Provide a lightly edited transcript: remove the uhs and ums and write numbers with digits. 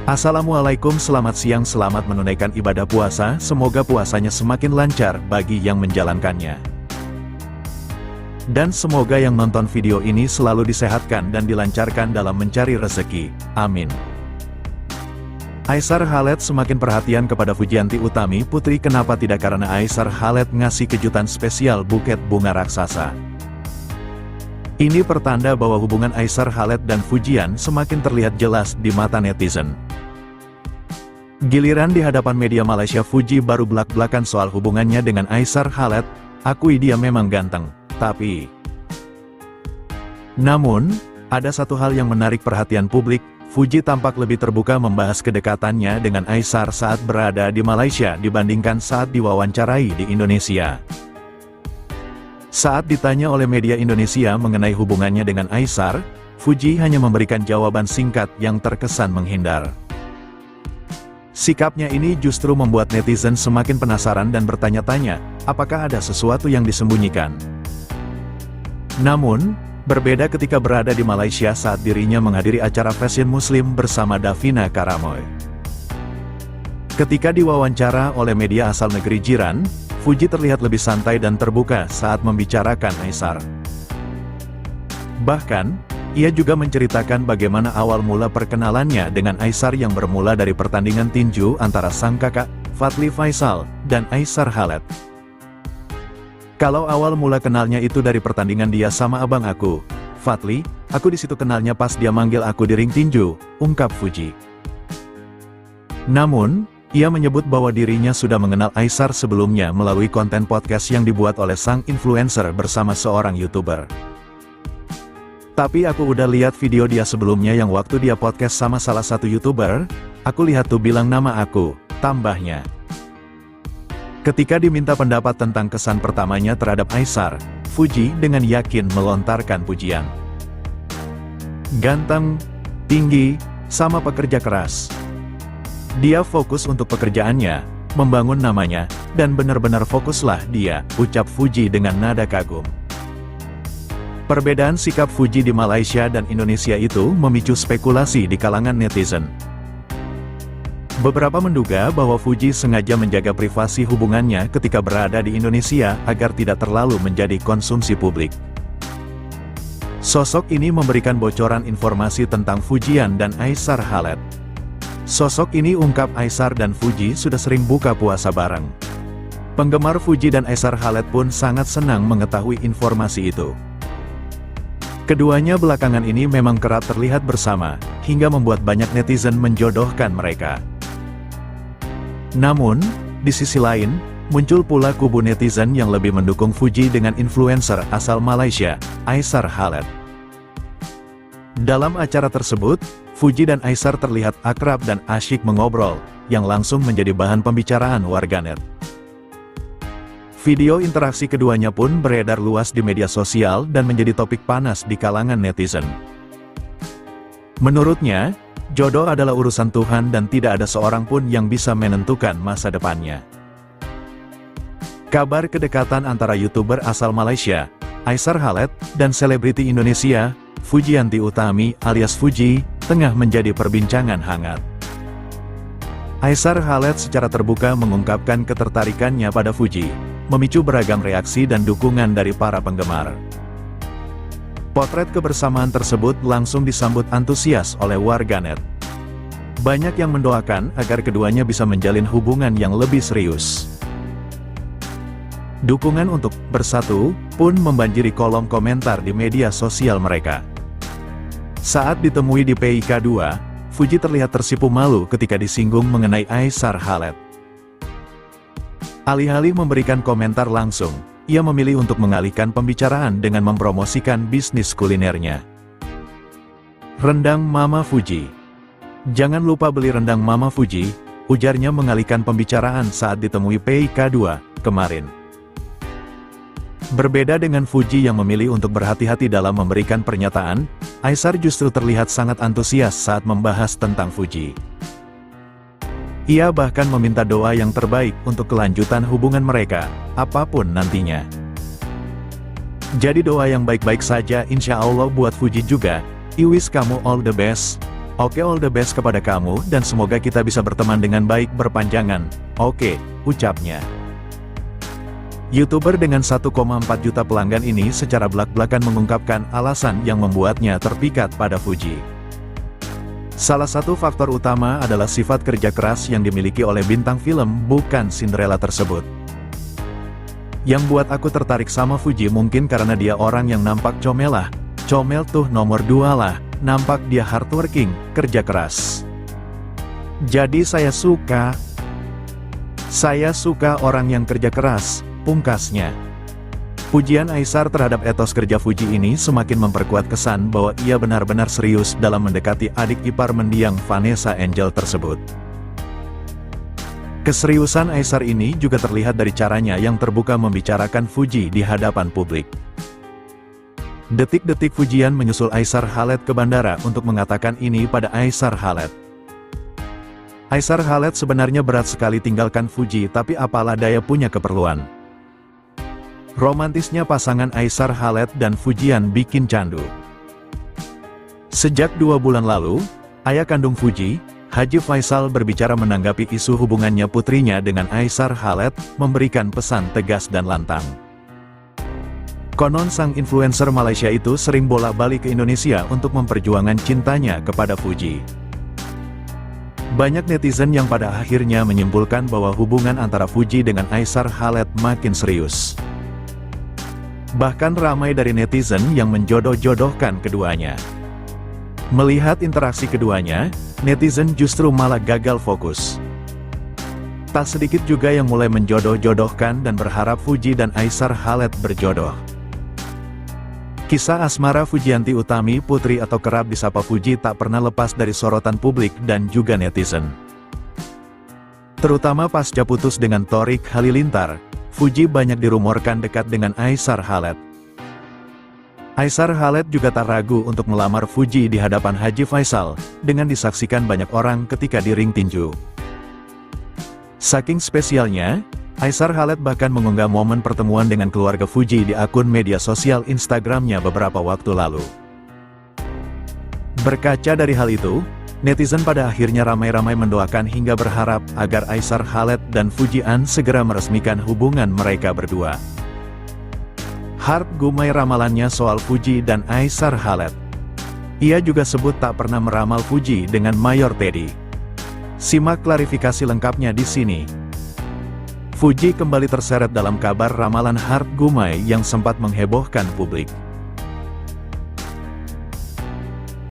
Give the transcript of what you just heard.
Assalamualaikum, selamat siang, selamat menunaikan ibadah puasa, semoga puasanya semakin lancar bagi yang menjalankannya. Dan semoga yang nonton video ini selalu disehatkan dan dilancarkan dalam mencari rezeki, amin. Aisar Khaled semakin perhatian kepada Fujianti Utami Putri. Kenapa tidak? Karena Aisar Khaled ngasih kejutan spesial buket bunga raksasa. Ini pertanda bahwa hubungan Aisar Khaled dan Fujian semakin terlihat jelas di mata netizen. Giliran di hadapan media Malaysia, Fuji baru belak-belakan soal hubungannya dengan Aisar Khaled. Akui dia memang ganteng, tapi... Namun, ada satu hal yang menarik perhatian publik. Fuji tampak lebih terbuka membahas kedekatannya dengan Aisar saat berada di Malaysia dibandingkan saat diwawancarai di Indonesia. Saat ditanya oleh media Indonesia mengenai hubungannya dengan Aisar, Fuji hanya memberikan jawaban singkat yang terkesan menghindar. Sikapnya ini justru membuat netizen semakin penasaran dan bertanya-tanya, apakah ada sesuatu yang disembunyikan. Namun, berbeda ketika berada di Malaysia saat dirinya menghadiri acara Fashion Muslim bersama Davina Karamoy. Ketika diwawancara oleh media asal negeri jiran, Fuji terlihat lebih santai dan terbuka saat membicarakan Aisar. Bahkan, ia juga menceritakan bagaimana awal mula perkenalannya dengan Aisar yang bermula dari pertandingan tinju antara sang kakak, Fadli Faisal, dan Aisar Khaled. Kalau awal mula kenalnya itu dari pertandingan dia sama abang aku, Fadli, aku disitu kenalnya pas dia manggil aku di ring tinju, ungkap Fuji. Namun, ia menyebut bahwa dirinya sudah mengenal Aisar sebelumnya melalui konten podcast yang dibuat oleh sang influencer bersama seorang YouTuber. Tapi aku udah lihat video dia sebelumnya yang waktu dia podcast sama salah satu YouTuber, aku lihat tuh bilang nama aku, tambahnya. Ketika diminta pendapat tentang kesan pertamanya terhadap Aisar, Fuji dengan yakin melontarkan pujian. Ganteng, tinggi, sama pekerja keras. Dia fokus untuk pekerjaannya, membangun namanya, dan benar-benar fokuslah dia, ucap Fuji dengan nada kagum. Perbedaan sikap Fuji di Malaysia dan Indonesia itu memicu spekulasi di kalangan netizen. Beberapa menduga bahwa Fuji sengaja menjaga privasi hubungannya ketika berada di Indonesia agar tidak terlalu menjadi konsumsi publik. Sosok ini memberikan bocoran informasi tentang Fujian dan Aisar Khaled. Sosok ini ungkap Aisar dan Fuji sudah sering buka puasa bareng. Penggemar Fuji dan Aisar Khaled pun sangat senang mengetahui informasi itu. Keduanya belakangan ini memang kerap terlihat bersama, hingga membuat banyak netizen menjodohkan mereka. Namun, di sisi lain, muncul pula kubu netizen yang lebih mendukung Fuji dengan influencer asal Malaysia, Aisar Khaled. Dalam acara tersebut, Fuji dan Aisar terlihat akrab dan asyik mengobrol, yang langsung menjadi bahan pembicaraan warganet. Video interaksi keduanya pun beredar luas di media sosial dan menjadi topik panas di kalangan netizen. Menurutnya, jodoh adalah urusan Tuhan dan tidak ada seorang pun yang bisa menentukan masa depannya. Kabar kedekatan antara YouTuber asal Malaysia, Aisar Khaled, dan selebriti Indonesia, Fujianti Utami alias Fuji, tengah menjadi perbincangan hangat. Aisar Khaled secara terbuka mengungkapkan ketertarikannya pada Fuji, memicu beragam reaksi dan dukungan dari para penggemar. Potret kebersamaan tersebut langsung disambut antusias oleh warganet. Banyak yang mendoakan agar keduanya bisa menjalin hubungan yang lebih serius. Dukungan untuk bersatu pun membanjiri kolom komentar di media sosial mereka. Saat ditemui di PIK 2, Fuji terlihat tersipu malu ketika disinggung mengenai Aisar Khaled. Alih-alih memberikan komentar langsung, ia memilih untuk mengalihkan pembicaraan dengan mempromosikan bisnis kulinernya. Rendang Mama Fuji. Jangan lupa beli rendang Mama Fuji, ujarnya mengalihkan pembicaraan saat ditemui PIK 2 kemarin. Berbeda dengan Fuji yang memilih untuk berhati-hati dalam memberikan pernyataan, Aisar justru terlihat sangat antusias saat membahas tentang Fuji. Ia bahkan meminta doa yang terbaik untuk kelanjutan hubungan mereka, apapun nantinya. Jadi doa yang baik-baik saja insya Allah buat Fuji juga, I wish kamu all the best. Oke, all the best kepada kamu dan semoga kita bisa berteman dengan baik berpanjangan. Oke, ucapnya. YouTuber dengan 1,4 juta pelanggan ini secara belak-belakan mengungkapkan alasan yang membuatnya terpikat pada Fuji. Salah satu faktor utama adalah sifat kerja keras yang dimiliki oleh bintang film bukan Cinderella tersebut. Yang buat aku tertarik sama Fuji mungkin karena dia orang yang nampak comel lah. Comel tuh nomor 2 lah, nampak dia hardworking, kerja keras. Jadi saya suka orang yang kerja keras, pungkasnya. Pujian Aesar terhadap etos kerja Fuji ini semakin memperkuat kesan bahwa ia benar-benar serius dalam mendekati adik ipar mendiang Vanessa Angel tersebut. Keseriusan Aesar ini juga terlihat dari caranya yang terbuka membicarakan Fuji di hadapan publik. Detik-detik Fujian menyusul Aesar Khaled ke bandara untuk mengatakan ini pada Aesar Khaled. Aesar Khaled sebenarnya berat sekali tinggalkan Fuji tapi apalah daya punya keperluan. Romantisnya pasangan Aesar Khaled dan Fujian bikin candu. Sejak 2 bulan lalu, ayah kandung Fuji, Haji Faisal berbicara menanggapi isu hubungannya putrinya dengan Aesar Khaled, memberikan pesan tegas dan lantang. Konon sang influencer Malaysia itu sering bolak-balik ke Indonesia untuk memperjuangkan cintanya kepada Fuji. Banyak netizen yang pada akhirnya menyimpulkan bahwa hubungan antara Fuji dengan Aesar Khaled makin serius. Bahkan ramai dari netizen yang menjodoh-jodohkan keduanya. Melihat interaksi keduanya, netizen justru malah gagal fokus. Tak sedikit juga yang mulai menjodoh-jodohkan dan berharap Fuji dan Aesar Khaled berjodoh. Kisah asmara Fujianti Utami Putri atau kerap disapa Fuji tak pernah lepas dari sorotan publik dan juga netizen. Terutama pasca putus dengan Thorik Halilintar, Fuji banyak dirumorkan dekat dengan Aesar Khaled. Aesar Khaled juga tak ragu untuk melamar Fuji di hadapan Haji Faisal, dengan disaksikan banyak orang ketika di ring tinju. Saking spesialnya, Aesar Khaled bahkan mengunggah momen pertemuan dengan keluarga Fuji di akun media sosial Instagramnya beberapa waktu lalu. Berkaca dari hal itu, netizen pada akhirnya ramai-ramai mendoakan hingga berharap agar Aesar Khaled dan Fujian segera meresmikan hubungan mereka berdua. Hart Gumai ramalannya soal Fuji dan Aesar Khaled. Ia juga sebut tak pernah meramal Fuji dengan Mayor Teddy. Simak klarifikasi lengkapnya di sini. Fuji kembali terseret dalam kabar ramalan Hart Gumai yang sempat menghebohkan publik.